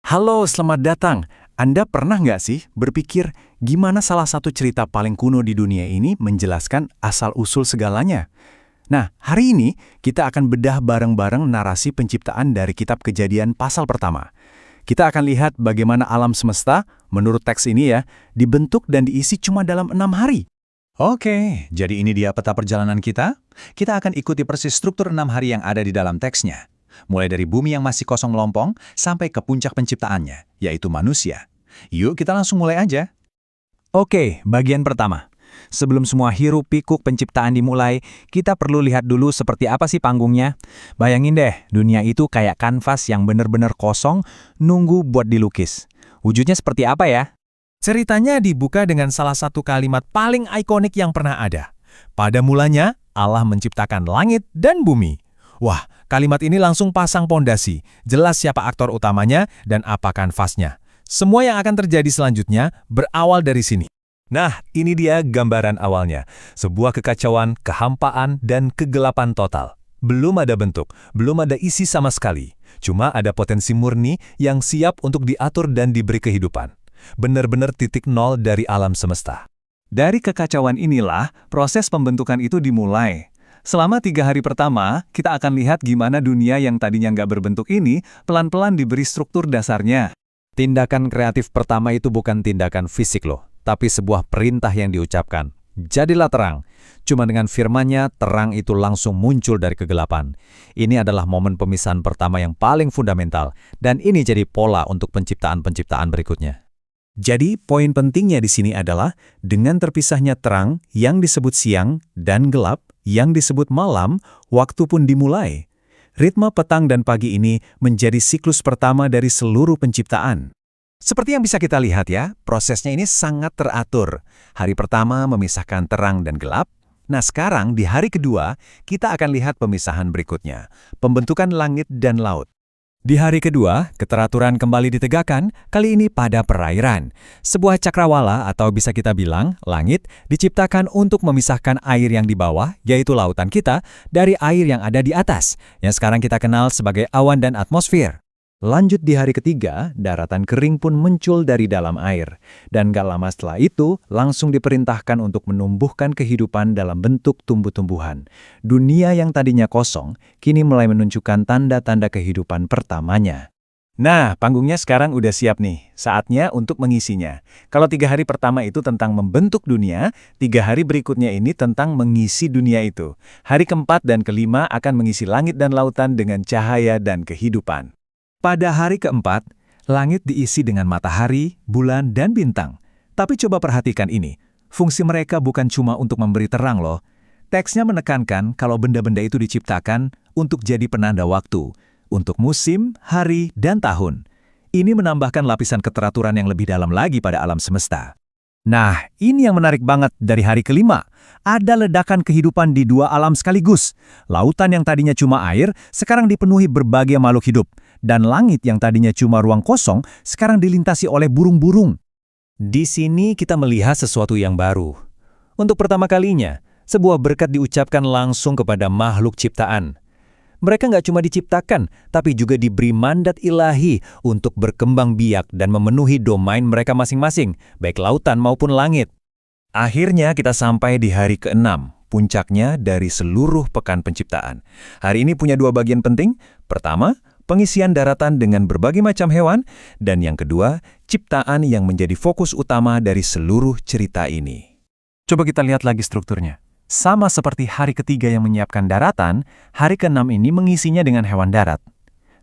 Halo, selamat datang. Anda pernah nggak sih berpikir gimana salah satu cerita paling kuno di dunia ini menjelaskan asal-usul segalanya? Nah, hari ini kita akan bedah bareng-bareng narasi penciptaan dari Kitab Kejadian pasal pertama. Kita akan lihat bagaimana alam semesta, menurut teks ini ya, dibentuk dan diisi cuma dalam 6 hari. Oke, jadi ini dia peta perjalanan kita. Kita akan ikuti persis struktur 6 hari yang ada di dalam teksnya. Mulai dari bumi yang masih kosong melompong, sampai ke puncak penciptaannya, yaitu manusia. Yuk kita langsung mulai aja. Oke, bagian pertama. Sebelum semua hiruk-pikuk penciptaan dimulai, kita perlu lihat dulu seperti apa sih panggungnya. Bayangin deh, dunia itu kayak kanvas yang bener-bener kosong, nunggu buat dilukis. Wujudnya seperti apa ya? Ceritanya dibuka dengan salah satu kalimat paling ikonik yang pernah ada. Pada mulanya, Allah menciptakan langit dan bumi. Wah, kalimat ini langsung pasang pondasi. Jelas siapa aktor utamanya dan apa kanvasnya. Semua yang akan terjadi selanjutnya berawal dari sini. Nah, ini dia gambaran awalnya. Sebuah kekacauan, kehampaan, dan kegelapan total. Belum ada bentuk, belum ada isi sama sekali. Cuma ada potensi murni yang siap untuk diatur dan diberi kehidupan. Benar-benar titik nol dari alam semesta. Dari kekacauan inilah, proses pembentukan itu dimulai. Selama 3 hari pertama, kita akan lihat gimana dunia yang tadinya nggak berbentuk ini pelan-pelan diberi struktur dasarnya. Tindakan kreatif pertama itu bukan tindakan fisik loh, tapi sebuah perintah yang diucapkan. Jadilah terang. Cuma dengan firman-Nya, terang itu langsung muncul dari kegelapan. Ini adalah momen pemisahan pertama yang paling fundamental, dan ini jadi pola untuk penciptaan-penciptaan berikutnya. Jadi, poin pentingnya di sini adalah dengan terpisahnya terang yang disebut siang dan gelap yang disebut malam, waktu pun dimulai. Ritme petang dan pagi ini menjadi siklus pertama dari seluruh penciptaan. Seperti yang bisa kita lihat ya, prosesnya ini sangat teratur. Hari pertama memisahkan terang dan gelap. Nah sekarang di hari kedua, kita akan lihat pemisahan berikutnya. Pembentukan langit dan laut. Di hari kedua, keteraturan kembali ditegakkan, kali ini pada perairan. Sebuah cakrawala atau bisa kita bilang, langit, diciptakan untuk memisahkan air yang di bawah, yaitu lautan kita, dari air yang ada di atas, yang sekarang kita kenal sebagai awan dan atmosfer. Lanjut di hari ketiga, daratan kering pun muncul dari dalam air. Dan gak lama setelah itu, langsung diperintahkan untuk menumbuhkan kehidupan dalam bentuk tumbuh-tumbuhan. Dunia yang tadinya kosong, kini mulai menunjukkan tanda-tanda kehidupan pertamanya. Nah, panggungnya sekarang udah siap nih. Saatnya untuk mengisinya. Kalau 3 hari pertama itu tentang membentuk dunia, 3 hari berikutnya ini tentang mengisi dunia itu. Hari keempat dan kelima akan mengisi langit dan lautan dengan cahaya dan kehidupan. Pada hari keempat, langit diisi dengan matahari, bulan, dan bintang. Tapi coba perhatikan ini, fungsi mereka bukan cuma untuk memberi terang loh. Teksnya menekankan kalau benda-benda itu diciptakan untuk jadi penanda waktu, untuk musim, hari, dan tahun. Ini menambahkan lapisan keteraturan yang lebih dalam lagi pada alam semesta. Nah, ini yang menarik banget dari hari kelima. Ada ledakan kehidupan di 2 alam sekaligus. Lautan yang tadinya cuma air, sekarang dipenuhi berbagai makhluk hidup. Dan langit yang tadinya cuma ruang kosong, sekarang dilintasi oleh burung-burung. Di sini kita melihat sesuatu yang baru. Untuk pertama kalinya, sebuah berkat diucapkan langsung kepada makhluk ciptaan. Mereka nggak cuma diciptakan, tapi juga diberi mandat ilahi untuk berkembang biak dan memenuhi domain mereka masing-masing, baik lautan maupun langit. Akhirnya kita sampai di hari ke-6, puncaknya dari seluruh pekan penciptaan. Hari ini punya 2 bagian penting. Pertama, pengisian daratan dengan berbagai macam hewan, dan yang kedua, ciptaan yang menjadi fokus utama dari seluruh cerita ini. Coba kita lihat lagi strukturnya. Sama seperti hari ketiga yang menyiapkan daratan, hari ke-6 ini mengisinya dengan hewan darat.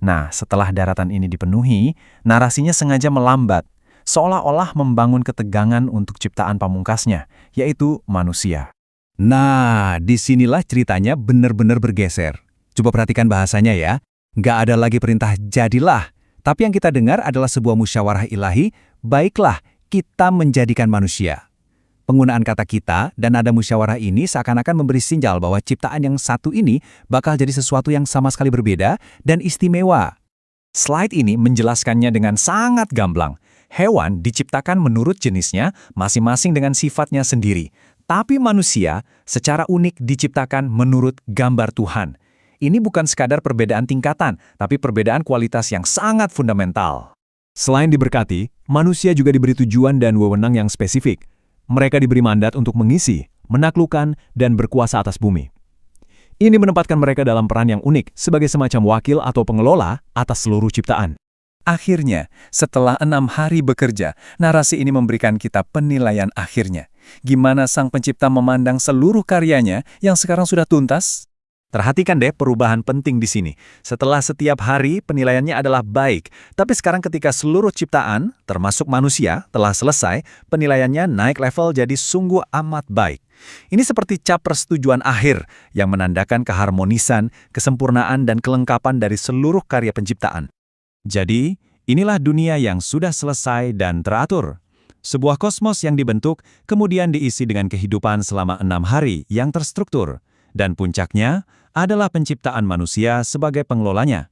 Nah, setelah daratan ini dipenuhi, narasinya sengaja melambat, seolah-olah membangun ketegangan untuk ciptaan pamungkasnya, yaitu manusia. Nah, disinilah ceritanya benar-benar bergeser. Coba perhatikan bahasanya ya. Nggak ada lagi perintah jadilah, tapi yang kita dengar adalah sebuah musyawarah ilahi, baiklah kita menjadikan manusia. Penggunaan kata kita dan nada musyawarah ini seakan-akan memberi sinyal bahwa ciptaan yang satu ini bakal jadi sesuatu yang sama sekali berbeda dan istimewa. Slide ini menjelaskannya dengan sangat gamblang. Hewan diciptakan menurut jenisnya, masing-masing dengan sifatnya sendiri. Tapi manusia secara unik diciptakan menurut gambar Tuhan. Ini bukan sekadar perbedaan tingkatan, tapi perbedaan kualitas yang sangat fundamental. Selain diberkati, manusia juga diberi tujuan dan wewenang yang spesifik. Mereka diberi mandat untuk mengisi, menaklukkan, dan berkuasa atas bumi. Ini menempatkan mereka dalam peran yang unik sebagai semacam wakil atau pengelola atas seluruh ciptaan. Akhirnya, setelah 6 hari bekerja, narasi ini memberikan kita penilaian akhirnya. Gimana sang pencipta memandang seluruh karyanya yang sekarang sudah tuntas? Perhatikan deh perubahan penting di sini. Setelah setiap hari penilaiannya adalah baik, tapi sekarang ketika seluruh ciptaan, termasuk manusia, telah selesai, penilaiannya naik level jadi sungguh amat baik. Ini seperti cap persetujuan akhir yang menandakan keharmonisan, kesempurnaan, dan kelengkapan dari seluruh karya penciptaan. Jadi, inilah dunia yang sudah selesai dan teratur. Sebuah kosmos yang dibentuk, kemudian diisi dengan kehidupan selama 6 hari yang terstruktur. Dan puncaknya adalah penciptaan manusia sebagai pengelolanya.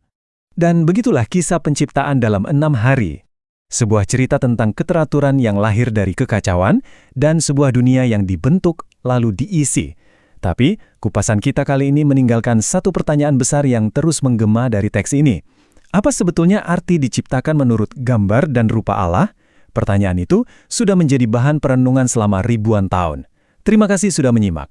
Dan begitulah kisah penciptaan dalam 6 hari. Sebuah cerita tentang keteraturan yang lahir dari kekacauan dan sebuah dunia yang dibentuk lalu diisi. Tapi, kupasan kita kali ini meninggalkan satu pertanyaan besar yang terus menggema dari teks ini. Apa sebetulnya arti diciptakan menurut gambar dan rupa Allah? Pertanyaan itu sudah menjadi bahan perenungan selama ribuan tahun. Terima kasih sudah menyimak.